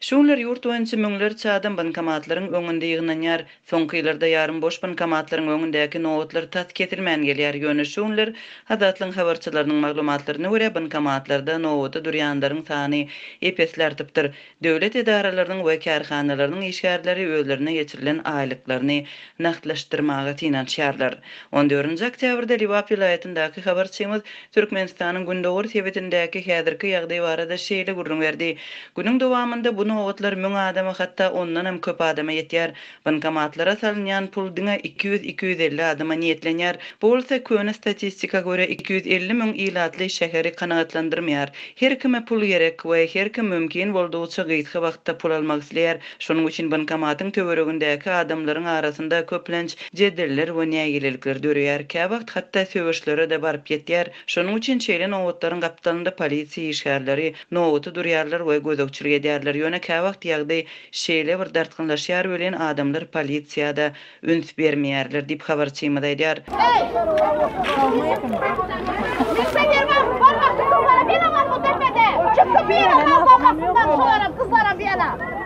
Şunlar yurt boýunça müňlerçe adam bankomatlaryň öňünde ýygnaňar, soňky ýyllarda ýarym boş bankomatlaryň öňündäki nowatlar tat getirmän gelýär ýöne şunlar hadatlyň habarçylarynyň maglumatlaryna görä bankomatlarda nowaty durýanlaryň sany epeslertipdir. Döwlet edaralarynyň we kärhanalarynyň işgärleri özlerine geçirilen aýlyklaryny naqdlaşdyrmaga tinançýarlar. 14-nji oktýabrda Liwap vilayatyndaky habarçymyz Türkmenistanyň Gündoğur tebetindäki häzirki ýagdaý barada şeýle gurrun berdi. Günüň dowamında bu nowatlar müň adama hatda ondan hem köp adama ýetýär. Bankomatlara salynýan pul diňe 200-250 adama niýetlenýär. Bu bolsa köne statistika göre 250 müň ilatly şäheri kanagatlandyrmaýar. Her kime pul gerek we her kim mümkin boldugyça gyýtky wagtda pul almak isleýär. Şonuň üçin bankomatyň töweregindäki adamlaryň arasynda köplenç jedeller we nägilelikler dörýär. Käwagt hatda söwüşlere de baryp ýetýär. Şonuň üçin şeýle nowatlaryň gapdanynda polisiýa işgärleri nowaty durýarlar we gözekçilik edýärler. Ýöne käwagt ýagdaý şeýle bir dartgynlaşýar bilen adamlar polisiýada üns bermeýärler diýip habarçymyz aýdýar.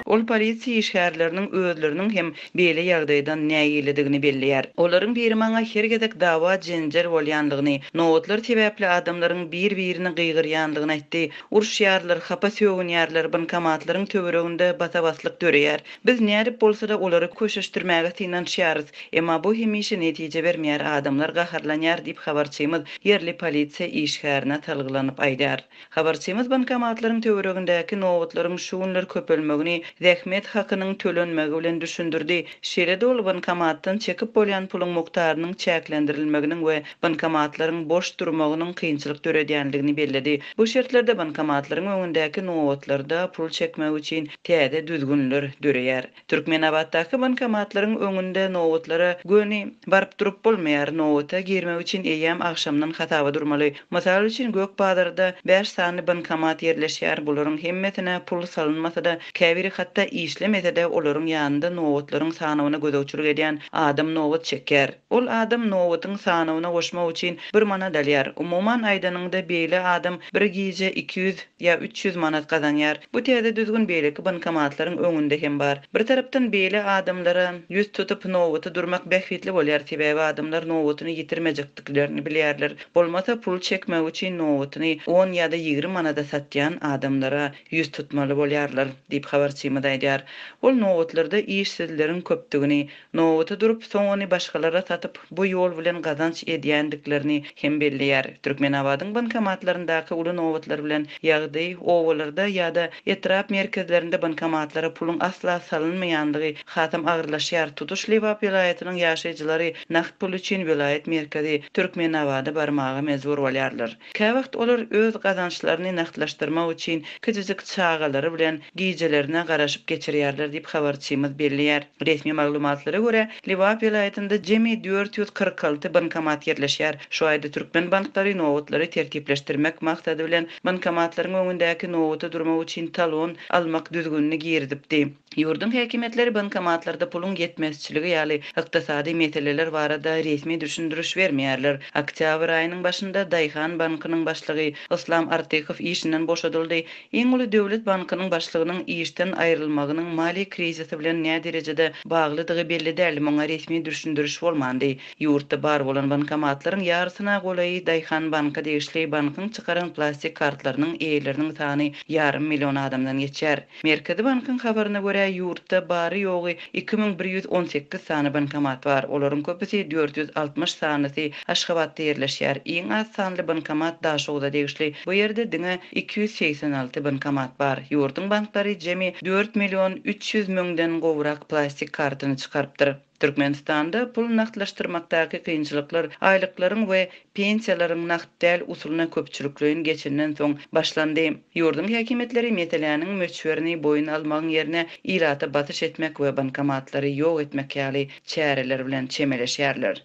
Ol polisiýa işgärleriniň özleriniň hem beýle ýagdaýdan näýiledigini belleýär. Olaryň biri maňa her gezek dawa jenjer bolýanlygyny, nowatlar sebäpli adamlaryň bir-birini gygyrýanlygyny aýtdy. Urşýarlar, hapa söwünýärler, bankomatlaryň töwereginde basabaslyk dörýär. Biz nädip bolsa da olary köşeşdirmäge tinançýarys, emma bu hemişe netije bermeýär, adamlar gaharlanýar diýip habarçymyz yerli polisiýa işgärine talgylanyp aýdýar. Habarçymyz bankomatlaryň töweregindäki nowatlaryň şuňlar köpelmegini zähmet hakynyň tölenmegi bilen düşündirdi. Şeýle de ol bankomatdan çekip bolýan puluň mukdarynyň çäklendirilmeginiň we bankomatlaryň boş durmagynyň kynçylyk döredýänligini belledi. Bu şertlerde bankomatlaryň öňündäki nowatlarda pul çekmek üçin täze düzgünler döreýär. Türkmenabatdaky bankomatlaryň öňünde nowatlara göni baryp durup bolmaýar. Nowata girmek üçin eýäm akşamdan hataba durmaly. Mysal üçin Gökbadarda 5 sany bankomat ýerleşýär. Bularyň hemmesine pul salynmasa-da käbiri hatda işlemese de olaryň ýanynda nowatlaryň sanawyna gözegçilik edýän adam nowat çeker. Ol adam nowatyň sanawyna goşmak üçin bir manat alýar. Umuman aýdanynda beýle adam bir giýje 200 ýa 300 manat gazanýar. Bu täze düzgün beýleki bankomatlaryň öňünde hem bar. Bir tarapdan beýle adamlara ýüz tutup nowaty durmak bähwitli bolýar, sebäbi adamlar nowatyny ýitirmejekdiklerini bilýärler. Bolmasa pul çekmek üçin nowatyny 10 ýa-da 20 manada satýan adamlara ýüz tutmaly bolýarlar diýip habarçymyz aýdýar. Ol nowatlarda işsizleriň köpdigini, nowaty durup soňany başgalara satyp bu ýol bilen gazanç edýändiklerini hem belleýär. Türkmenabatyň bankomatlaryndaky uly nowatlar bilen ýagdaý owalarda ýa-da etrap merkezlerinde bankomatlara pulun asla salynmaýandygy hatam agyrlaşýar. Tutuş Liwap vilayatynyň ýaşaýjylary naqd pul üçin vilayet merkezi Türkmenabada barmagy mezbur bolýarlar. Käwagt olar öz gazançlaryny naqdlaşdyrmak üçin küçüjek çagalary bilen giýjelerine garaşyp geçirýärler diýip habarçymyz belleýär. Resmi maglumatlara görä Liwap vilayatynda jemi 446 bankomat ýerleşýär. Şu aýda türkmen banklary nowatlary tertipleşdirmek maksady bilen bankomatlaryň öňündäki nowaty durmak üçin talon almak düzgünlüğini girdipdi. Ýurdun häkimetleri bankomatlarda pulun ýetmezçiligi ýaly ykdysady meseleler barada resmi düşündiriş bermeýärler. Oktyabr aýynyň başynda Daýhan bankynyň başlygy Islam Artykow işinden boşadyldy. Iň uly döwlet bankynyň başlygynyň işden aýrylmagynyň mali krizisi bilen näme derejede baglydygy belli däl, muňa resmi düşündiriş bolmandy. Ýurtda bar bolan bankomatlaryň ýarsyna golaý Daýhan banka degişli bankyň çykaran plastik kartlarynyň eýleriniň sany ýarym million adamdan geçýär. Merkezi bankyň habaryna görä ýurtda bary ýogy 2118 sany bankomat bar. Olaryň köpüsi 460 sanysy Aşgabatda ýerleşýär. Iň az sanly bankomat Daşowda degişli. Bu ýerde diňe 286 bankomat bar. Ýurduň banklary jemi 4 million 300 müňden gowrak plastik kartyny çykarypdyr. Türkmenistanda pul naqdlaşdyrmakdaky kynçylyklar aýlyklaryň we pensiýalaryň naqd däl usuluna köpçülikliğin geçenden soň başlandy. Ýurdun häkimetleri meseleniň möçberini boyun almagyň ýerine ilata batyş etmek we bankomatlary ýok etmek ýaly çäreler bilen çemeleşýärler.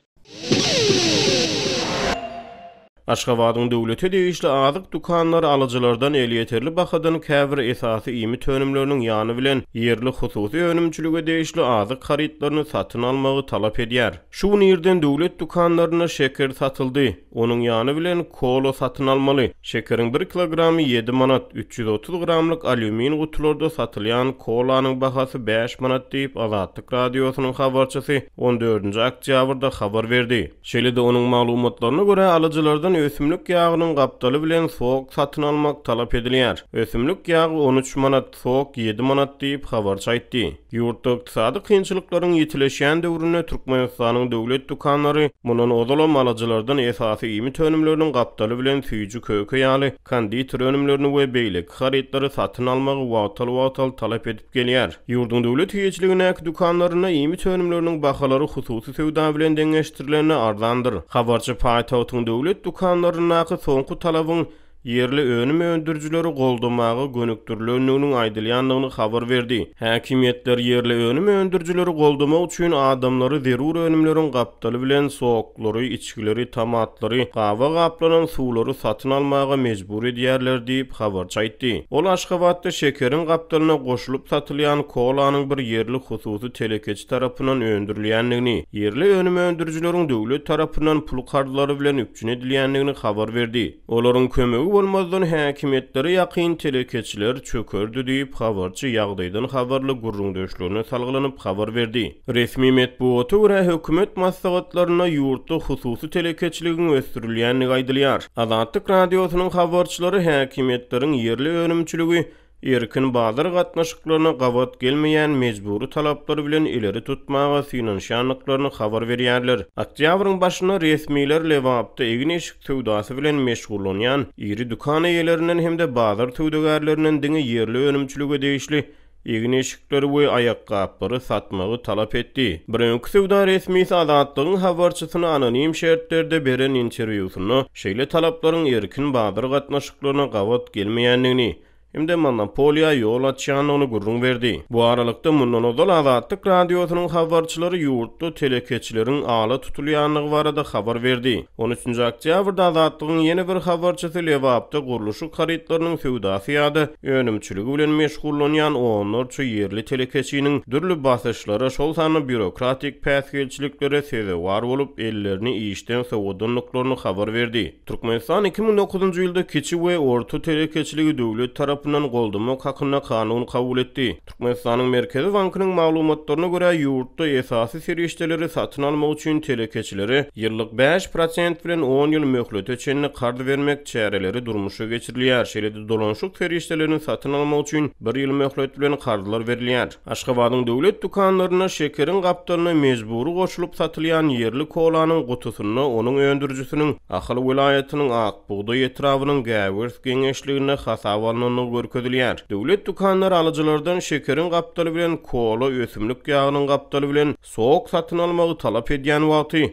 Aşgabatyň döwlete degişli azyk dukanlary alyjylardan elýeterli bahadan käbir esasy ými tönümleriniň ýany bilen ýerli hususy önümçülüge degişli azyk haritlaryny satyn almagy talap edýär. Şu ýerden döwlet dukanlaryna şeker satyldy. Onuň ýany bilen kola satyn almaly. Şekeriň 1 kilogramy 7 manat, 330 gramlyk alümin gutularda satylýan kolanyň bahasy 5 manat diýip Azatlyk radiosynyň habarçysy 14-nji oktýabrda habar berdi. Şeýle-de onuň maglumatlaryna görä alyjylardan ösümlük ýagynyň gapdaly bilen soğuk satyn almak talap edilýär. Ösümlük ýagy 13 manat, soğuk 7 manat diýip habarçy aýtdy. Ýurtda ykdysady kynçylyklaryň ýetileşýän döwründe Türkmenistanyň döwlet dukanlary munun odalam alyjylardan esasy ými tönümleriniň gapdaly bilen süýjü köke ýaly konditor önümlerini we beýlek haritlary satyn almagy wagtal talap edip gelýär. Ýurdun döwlet hiýetçiligine dukanlaryna ými tönümleriniň bahalary hususy söwda bilen deňeşdirileni arzandyr. Habarçy paýtagtyň döwlet dukanlaryna soňky talabyň yerli önüm öndürjüleri goldamagy gönükdirilendiginiň aýdylýandygyny habar berdi. Häkimetler yerli önüm öndürjüleri goldamak üçin adamlary zerur önümleriň gapdaly bilen soğuklary, içkileri, tamatlary, gawa gaplanan suwlary satyn almaga mejbur edýärler diýip habarçy aýtdy. Ol Aşgabatda şekeriň gapdalyna goşulyp satylýan kolanyň bir yerli hususy telekeçi tarapyndan öndürilýändigini, yerli önüm öndürjüleriň döwlet tarapyndan pul kardlary bilen üpçün edilýändigini habar berdi. Olaryň kömegi bolmazdan häkimetlere ýakyn telekeçiler çökerdi diýip habarçy ýagdaýdan habarly gurrun döşlerine salgylanyp habar berdi. Resmi metbuata görä hökümet maslahatlaryna ýurtda hususy telekeçiligiň ösdürilýändigi aýdylýar. Azatlyk radiosynyň habarçylary häkimetleriň yerli önümçüligi erkin bazar gatnaşyklaryna gawat gelmeýän mejburi talaplary bilen ileri tutmaga synanşanlyklaryny habar berýärler. Oktýabryň başyna resmiler Lewapda egin eşik töwdasy bilen meşgullanýan iri dukan eýelerinden hemde bazar töwdegärlerinden diňe yerli önümçülige degişli egin eşikleri we ayakkabary satmagy talap etdi. Birinki töwda resmisi Azatlygyň habarçysyna anonim şertlerde beren interwýusyny şeýle talaplaryň erkin bazar gatnaşyklaryna gawat gelmeýändigini Hemde monopoliýa ýol açýanyny gurrun berdi. Bu aralykda mundan ozal Azatlyk radiosynyň habarçylary ýurtda telekeçileriň ala tutulýanlygy barada habar berdi. 13-nji oktýabrda Azatlygyň ýene bir habarçysy Lewapda guruluşy haritlarynyň söwdasy ýa-da önümçüligi bilen meşgullanýan onlarça yerli telekeçiniň dürli basyşlary şol sany bürokratik päsgelçiliklere sebäp bolup ellerini işden sowudanlyklaryny habar berdi. Türkmenistan 2009-njy ýylda kiçi we orta telekeçiligi döwlet tarapyndan goldamak hakyna kanun kabul etdi. Türkmenistanyň Merkezi Bankynyň maglumatlaryna görä ýurtda esasy serişdeleri satyn almak üçin telekeçilere ýyllyk 5% bilen 10 ýyl möhlet öçenini kard bermek çäreleri durmuşa geçirilýär. Şeýle-de dolanşyk serişdelerini satyn almak üçin 1 ýyl möhlet bilen kardlar berilýär. Aşgabatyň döwlet dukanlaryna şekeriň gapdalyna mejburi goşulyp satylýan yerli kolanyň gutusyny onuň öndürjüsiniň Ahyl welaýatynyň Akbuğday etrawynyň Gäwers geňeşligine hasaba alnyny görkezilýär. Döwlet dukanlary alyjylardan şekeriň gapdaly bilen kola, ösümlük ýagynyň gapdaly bilen soğuk satyn almagy talap edýän wagty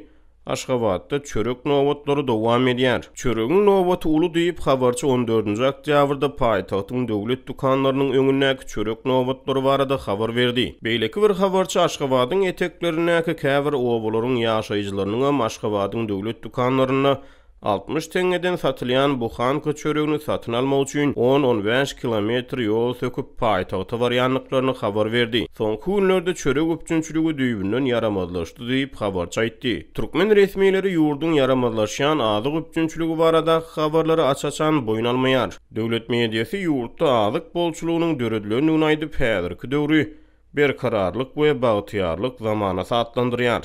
Aşgabatda çörek nowatlary dowam edýär. Çöregiň nowaty uly diýip habarçy 14-nji oktýabrda paýtagtyň döwlet dukanlarynyň öňündäki çörek nowatlary barada habar berdi. Beýleki bir habarçy Aşgabatyň eteklerindäki käbir owalaryň ýaşaýjylarynyň Aşgabatyň döwlet dukanlaryna 60 teňeden satylýan bu hanka çöregini satyn almak üçin 10-15 kilometr ýol söküp paýtagta barýanlyklaryny habar berdi. Soňky günlerde çörek öpçünçüligi düýbünden yaramazlaşdy diýip habarçy aýtdy. Türkmen resmileri ýurdun yaramazlaşýan azyk öpçünçüligi barada habarlary açaçan boyun almaýar. Döwlet mediýasy ýurtda azyk bolçulugynyň döredilendigini aýdyp häzirki döwri berkararlyk we bagtyarlyk zamana satlandyrýar.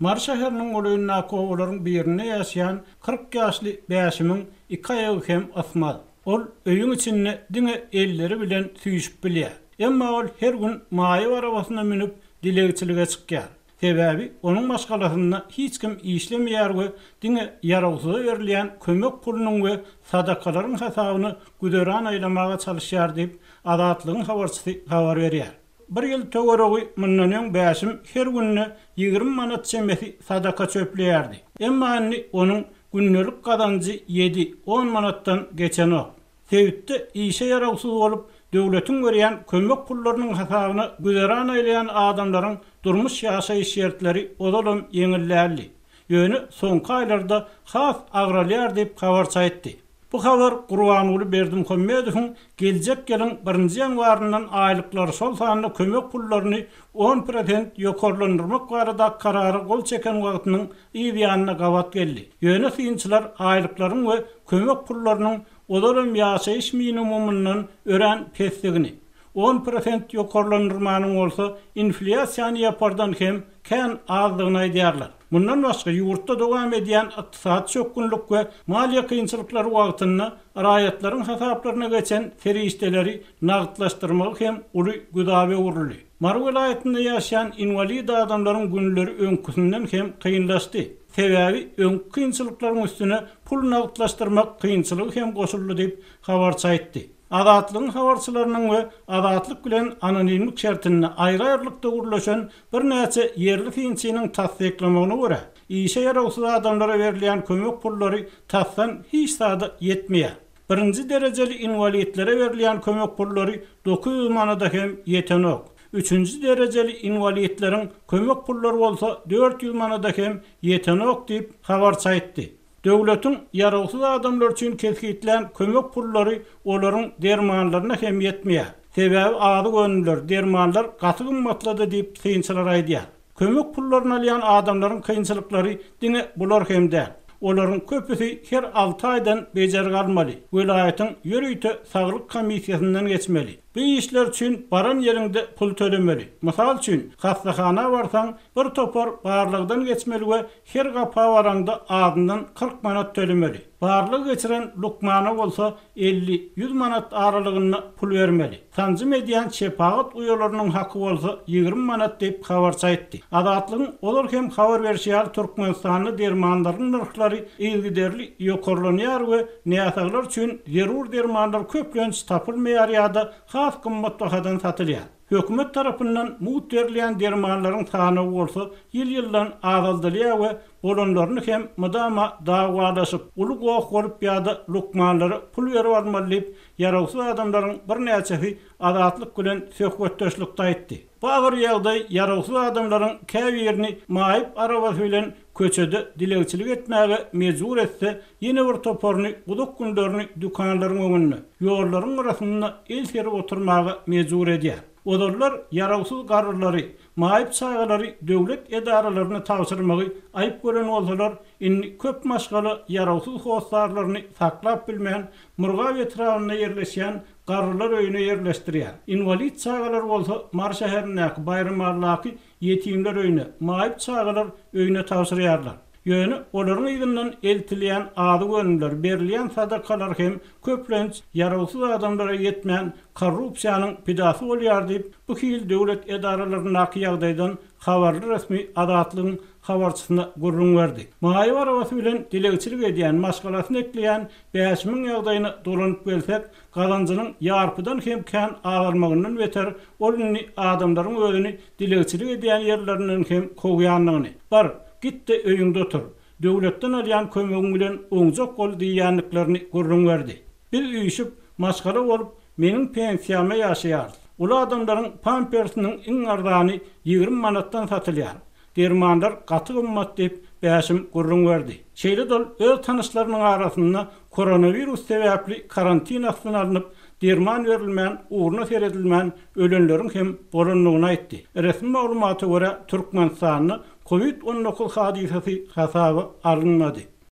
Mar şäheriniň goýunna kowlaryň birine ýaşaýan 40 ýaşly bäşimiň 2 aýagy hem asmaz. Ol öýüň içinde diňe elleri bilen süýüşip bilýär. Emma ol her gün maýy arabasyna minip dilegçilige çykýar. Sebäbi onuň başgalasyna hiç kim işlemýär we diňe ýarawsyza berilýän kömek pulunyň we sadakalaryň hesabyny güderan aýlamaga çalışýar diýip Azatlygyň habarçysy habar berýär. Bir ýyl töweregi mundan bäşim her günne 20 manat çemesi sadaka çöpleýärdi. Emma onuň günnelik gazancı 7-10 manatdan geçenok. Sevitde işe yarawsyz bolup döwletiň berýän kömek pullarynyň hesabyny güderan aýlayan adamlaryň durmuş ýaşaýyş şertleri odalam ýeňillärli. Ýöne soňky aýlarda has agralýar diýip habar çaýtdy. Bu habar Gurbanuly Berdimuhammedowyň geljek ýylyň 1-nji ýanwaryndan aýlyklar şol sanyny kömek pullaryny 10% ýokarlandyrmak barada karary gol çeken wagtynyň ýa-da gawat geldi. Ýöne synçylar aýlyklaryň we kömek pullarynyň olaryň ýaşaýyş minimumundan ören pesdigini 10% ýokarlandyrmanyň bolsa inflasiýany ýapardan hem kän azdygyny aýdýarlar. Bundan başga ýurtda dowam edýän ykdysat çökünlük we maliýe kynçylyklary wagtynda raýatlaryň hasaplaryna geçen ferişdeleri nagtlaşdyrmak hem uly güdabe uruldy. Mar welaýatynda ýaşaýan invalid adamlaryň günleri öňküsinden hem kynlaşdy. Sebäbi öňkü kynçylyklaryň üstüne pul nagtlaşdyrmak kynçylygy hem goşuldy diýip habar çaýtdy. Adatlygyň habarçylarynyň we adatlyk bilen anonimlik şertine aýry-aýrylykda gurlaşan bir näçe yerli finçiniň tasdiklamagyna görä, işe ýaragsız adamlara berilýän kömek pullary tasdan hiç sada ýetmeýär. 1-nji derejeli invalidlere berilýän kömek pullary 900 manada hem ýetenok. 3-nji derejeli invalidleriň kömek pullary bolsa 400 manada hem ýetenok diýip habar çaýtdy. Döwletiň ýaragsız adamlar üçin kesgitlen kömek pullary olaryň dermanlaryna hem ýetmeýär. Sebäbi azy gönüller dermanlar gaty gymmatlady diýip synçylar aýdýar. Kömek pullaryny alýan adamlaryň kynçylyklary diňe bular hem däl. Olaryň köpüsi her 6 aýdan bejer galmaly. Welaýatyň ýörüýte saglyk komissiýasyndan geçmeli. Bu işler üçin baran ýerinde pul tölemeli. Mysal üçin, hastahana barsaň bir topar barlygdan geçmeli we her gapa baranda adyndan 40 manat tölemeli. Barlyg geçiren lukmana bolsa 50-100 manat aralygyna pul bermeli. Tanzym edýän şepagat uýalarynyň haky bolsa 20 manat diýip habar çaýtdy. Adatlygyň olar hem habar berýär Türkmenistanyň dermanlarynyň narhlary ilgiderli ýokarlanýar we näsaglar üçin zerur dermanlar köplenç tapylmaýar ýa-da has gymmat bahadan satylýar. Hökümet tarapyndan muýt berilýän dermanlaryň sany bolsa ýyl-ýyldan azaldylýar we bolanlaryny hem mydama dawalaşyp uly gowy bolup ýa-da lukmanlary pul berip almaly diýip ýaragsız adamlaryň bir näçesi adatlyk bilen söhbetdeşlikde aýtdy. Bu agyr ýagdaý ýaragsız adamlaryň käbirini maýyp arabasy bilen köçede dilegçilik etmäge mejbur etse, ýene bir toparny guduk günlerini dükanlaryň öňünde, ýollaryň arasynda el serip oturmaga mejbur edýär. Olarlar ýaragsız garrylary, maýyp çaýgalary döwlet edaralaryna tapşyrmagy aýyp gören bolsalar, inni köp maşgaly ýaragsız howsarlaryny saklap bilmeýän, murgab etrawyna ýerleşýän garrylar öýüne ýerleşdirýär. Invalid çaýgalar bolsa Mar şäherindäki bayramlarlaky ýetimler öýüne, maýyp çaýgalar öýüne tapşyrýarlar. Ýöne olaryň ýygynyň eltilýän ady gönüller berilýän sadakalar hem köplenç ýaragsız adamlara ýetmeýän korrupsiýanyň pidasy bolýar diýip bu hil döwlet edaralarynyň ýagdaýdan habarly resmi adatlygyň habarçysyna gurrun berdi. Maýyp arabasy bilen dilegçilik edýän, maşgalasyny ekleýän bäşimiň ýagdaýyna dolanyp gelsek, gazanjynyň ýarpydan hem kän agalmagyndan beter, oluny adamlaryň özüni dilegçilik edýän ýerlerinden hem kowýanlygyny. Bar gitti öýüňde otur. Döwletden alýan kömegiň bilen oňjak bol diýýänliklerini gurrun berdi. Bir üýüşüp maşgala bolup meniň pensiýama ýaşaýar. Ulu adamlaryň pampersining iň arzany 20 manatdan satylýar. Dermanlar gaty gymmat diýip bäşim gurrun berdi. Şeýle dol öz tanyşlarynyň arasynda koronavirus sebäpli karantinasyndan alınıp derman berilmän, uğruna seredilmän ölenleriň hem bolanlygyny aýtdy. Resmi maglumaty görä Türkmenistanyň COVID-19 hadisesi hasaba alınmadı.